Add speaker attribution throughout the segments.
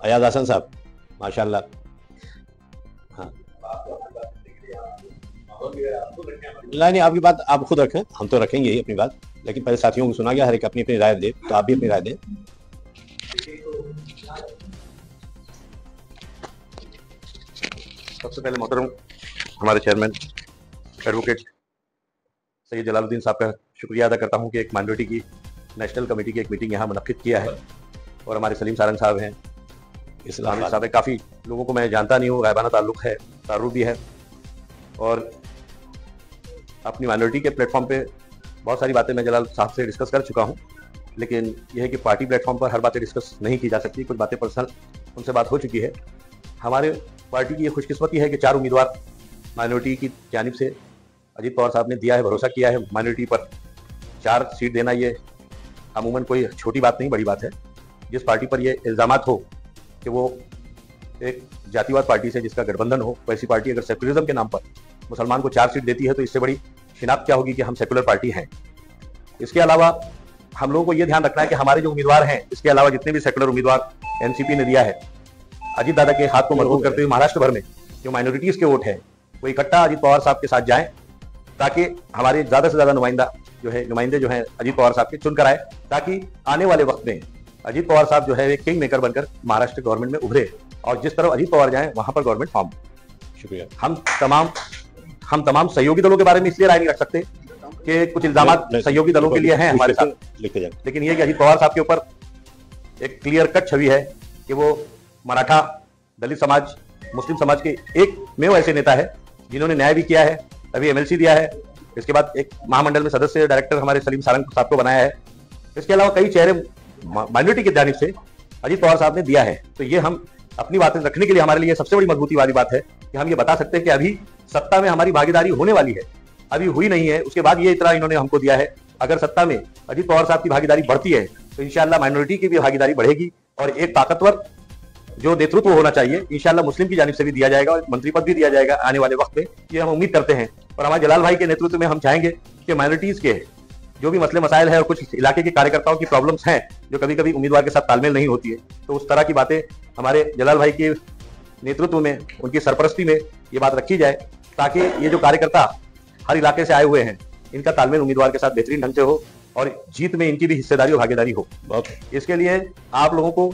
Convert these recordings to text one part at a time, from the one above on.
Speaker 1: फयाज हसन साहब, माशाल्लाह। हाँ नहीं, आपकी बात आप खुद रखें, हम तो रखेंगे ही अपनी बात, लेकिन पहले साथियों को सुना गया, हर एक अपनी अपनी राय दे, तो आप भी अपनी राय दें।
Speaker 2: सबसे पहले मोहतरम हमारे चेयरमैन एडवोकेट सैयद जलालुद्दीन साहब का शुक्रिया अदा करता हूं कि एक माइनॉरिटी की नेशनल कमेटी की एक मीटिंग यहाँ मुनक्किद किया है। और हमारे सलीम सारंग साहब हैं, इस्लाम साहब है, काफ़ी लोगों को मैं जानता नहीं हूँ, गायबाना ताल्लुक़ है, तारुफ भी है। और अपनी माइनॉरिटी के प्लेटफॉर्म पे बहुत सारी बातें मैं जलाल साहब से डिस्कस कर चुका हूँ, लेकिन यह है कि पार्टी प्लेटफॉर्म पर हर बातें डिस्कस नहीं की जा सकती, कुछ बातें पर्सनल उनसे बात हो चुकी है। हमारे पार्टी की ये खुशकिस्मती है कि 4 उम्मीदवार माइनॉरिटी की जानिब से अजीत पवार साहब ने दिया है, भरोसा किया है। माइनॉरिटी पर 4 सीट देना ये अमूमन कोई छोटी बात नहीं, बड़ी बात है। जिस पार्टी पर ये इल्ज़ामात हो कि वो एक जातिवाद पार्टी से जिसका गठबंधन हो, वैसी पार्टी अगर सेकुलरिज्म के नाम पर मुसलमान को 4 सीट देती है तो इससे बड़ी शिनाख्त क्या होगी कि हम सेकुलर पार्टी हैं। इसके अलावा हम लोगों को ये ध्यान रखना है कि हमारे जो उम्मीदवार हैं, इसके अलावा जितने भी सेकुलर उम्मीदवार एनसीपी ने दिया है, अजीत दादा के हाथ को मजबूत करते हुए महाराष्ट्र भर में जो माइनॉरिटीज के वोट हैं वो इकट्ठा अजीत पवार साहब के साथ जाएं, ताकि हमारे ज्यादा से ज्यादा नुमाइंदे जो हैं अजीत पवार साहब के चुनकर आए, ताकि आने वाले वक्त में अजीत पवार साहब जो है एक किंग मेकर बनकर महाराष्ट्र गवर्नमेंट में उभरे और जिस तरफ अजीत पवार जाएं वहां पर गवर्नमेंट फॉर्म। शुक्रिया। हम तमाम सहयोगी दलों के बारे में इसलिए राय नहीं रख सकते कि कुछ इल्जामात सहयोगी दलों के लिए हैं हमारे साथ, लेकिन ये कि अजीत पवार साहब के ऊपर एक क्लियर कट छवि है कि वो मराठा, दलित समाज, मुस्लिम समाज के एक में वो ऐसे नेता है जिन्होंने न्याय भी किया है, अभी एमएलसी दिया है, इसके बाद एक महामंडल में सदस्य डायरेक्टर हमारे सलीम सारंग साहब को बनाया है। इसके अलावा कई चेहरे माइनॉरिटी की जानिब से अजीत पवार साहब ने दिया है। तो ये हम अपनी बातें रखने के लिए हमारे लिए सबसे बड़ी मजबूती वाली बात है कि हम ये बता सकते हैं कि अभी सत्ता में हमारी भागीदारी होने वाली है, अभी हुई नहीं है, उसके बाद ये इतना इन्होंने हमको दिया है। अगर सत्ता में अजीत पवार साहब की भागीदारी बढ़ती है तो इंशाअल्लाह माइनॉरिटी की भी भागीदारी बढ़ेगी और एक ताकतवर जो नेतृत्व होना चाहिए इंशाअल्लाह मुस्लिम की जानिब से भी दिया जाएगा और मंत्री पद भी दिया जाएगा आने वाले वक्त में, ये हम उम्मीद करते हैं। और हमारे जलाल भाई के नेतृत्व में हम चाहेंगे कि माइनॉरिटीज के जो भी मसले मसाइल है और कुछ इलाके के कार्यकर्ताओं की प्रॉब्लम्स हैं जो कभी कभी उम्मीदवार के साथ तालमेल नहीं होती है, तो उस तरह की बातें हमारे जलाल भाई के नेतृत्व में, उनकी सरपरस्ती में ये बात रखी जाए, ताकि ये जो कार्यकर्ता हर इलाके से आए हुए हैं इनका तालमेल उम्मीदवार के साथ बेहतरीन ढंग से हो और जीत में इनकी भी हिस्सेदारी और भागीदारी हो। इसके लिए आप लोगों को,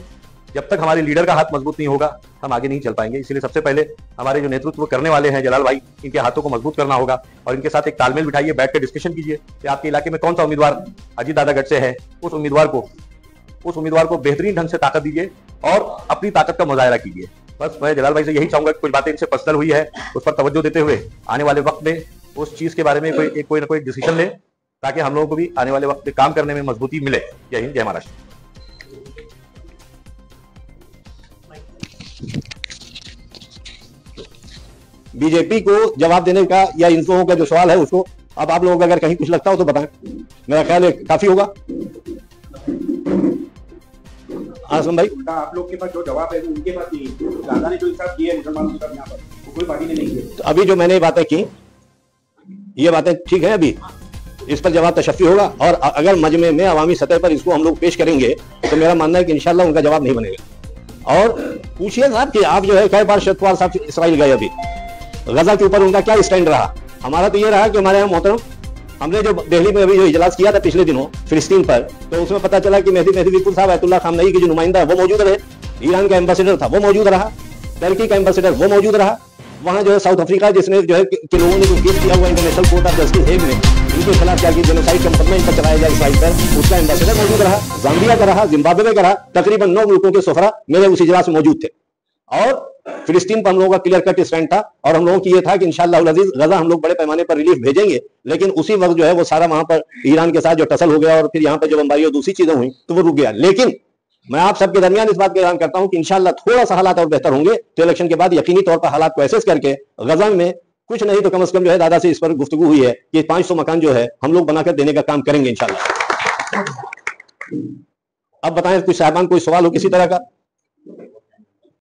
Speaker 2: जब तक हमारे लीडर का हाथ मजबूत नहीं होगा हम आगे नहीं चल पाएंगे। इसलिए सबसे पहले हमारे जो नेतृत्व करने वाले हैं जलाल भाई, इनके हाथों को मजबूत करना होगा और इनके साथ एक तालमेल बिठाइए, बैठ कर डिस्कशन कीजिए कि आपके इलाके में कौन सा उम्मीदवार अजीत दादा गढ़ से है, उस उम्मीदवार को बेहतरीन ढंग से ताकत दीजिए और अपनी ताकत का मुजाहरा कीजिए। बस मैं जलाल भाई से यही चाहूंगा कि कुछ बातें इनसे पर्सनल हुई है उस पर तवज्जो देते हुए आने वाले वक्त में उस चीज के बारे में कोई ना कोई डिसीजन ले, ताकि हम लोगों को भी आने वाले वक्त में काम करने में मजबूती मिले। जय हिंद, जय महाराष्ट्र।
Speaker 1: बीजेपी को जवाब देने का या इन लोगों का जो सवाल है उसको अब आप लोगों को अगर कहीं कुछ लगता हो तो बताएं, मेरा ख्याल है काफी होगा। आसम भाई,
Speaker 3: आप लोग के पास जो जवाब है उनके पास नहीं है, दादा ने जो हिसाब किया है मुसलमानों के साथ यहाँ पर वो कोई पार्टी ने नहीं किया।
Speaker 1: तो अभी जो मैंने बातें की ये बातें ठीक है, अभी इस पर जवाब तशफ़ी होगा और अगर मजमे में अवामी सतह पर इसको हम लोग पेश करेंगे तो मेरा मानना है कि इंशाल्लाह उनका जवाब नहीं बनेगा। और पूछिए साहब कि आप जो है कई बार शरद पवार साहब इसराइल गए, अभी गजा के ऊपर उनका क्या स्टैंड रहा? हमारा तो ये रहा कि हमारे यहाँ मोहतरम, हमने जो दिल्ली में अभी जो इजलास किया था पिछले दिनों फिलिस्तीन पर, तो उसमें पता चला कि मेहदी विपुल साहब अयतुल्लाह खामनई के जो नुमाइंदा है वो मौजूद रहे, ईरान का एम्बेसडर था वो मौजूद रहा, टर्की का एम्बेसडर वो मौजूद रहा, वहाँ जो है साउथ अफ्रीका जिसने जो है कि लोगों ने जो केस किया हुआ international court of justice Hague में इनके खिलाफ क्या जेनोसाइड का मुकदमा इन पर चलाया जाए इसराइल पर, उसका एम्बेसडर मौजूद रहा, जाम्बिया का रहा, जिम्बाब्वे का रहा, तकरीबन 9 मुल्कों के सफरा मेरे उस इजलास में मौजूद थे। और फिलिस्तीन पर हम लोगों का क्लियर कट स्टैंड था और हम लोगों की ये था कि इंशाअल्लाह अज़ीज़ गजा हम लोग बड़े पैमाने पर रिलीफ भेजेंगे, लेकिन उसी वक्त जो है वो सारा वहां पर ईरान के साथ जो टसल हो गया और फिर यहाँ पर जो बमबारी और दूसरी चीजें हुई तो वो रुक गया। लेकिन मैं आप सबके दरमियान इस बात का ऐलान करता हूं कि इंशाअल्लाह थोड़ा सा हालात और बेहतर होंगे तो इलेक्शन के बाद यकीनी तौर पर हालात को एसेस करके गजा में कुछ नहीं तो कम से कम जो है दादा से इस पर गुफ्तगू हुई है कि 500 मकान जो है हम लोग बनाकर देने का काम करेंगे इंशाअल्लाह। अब बताएं कुछ साहबान कोई सवाल हो किसी तरह का?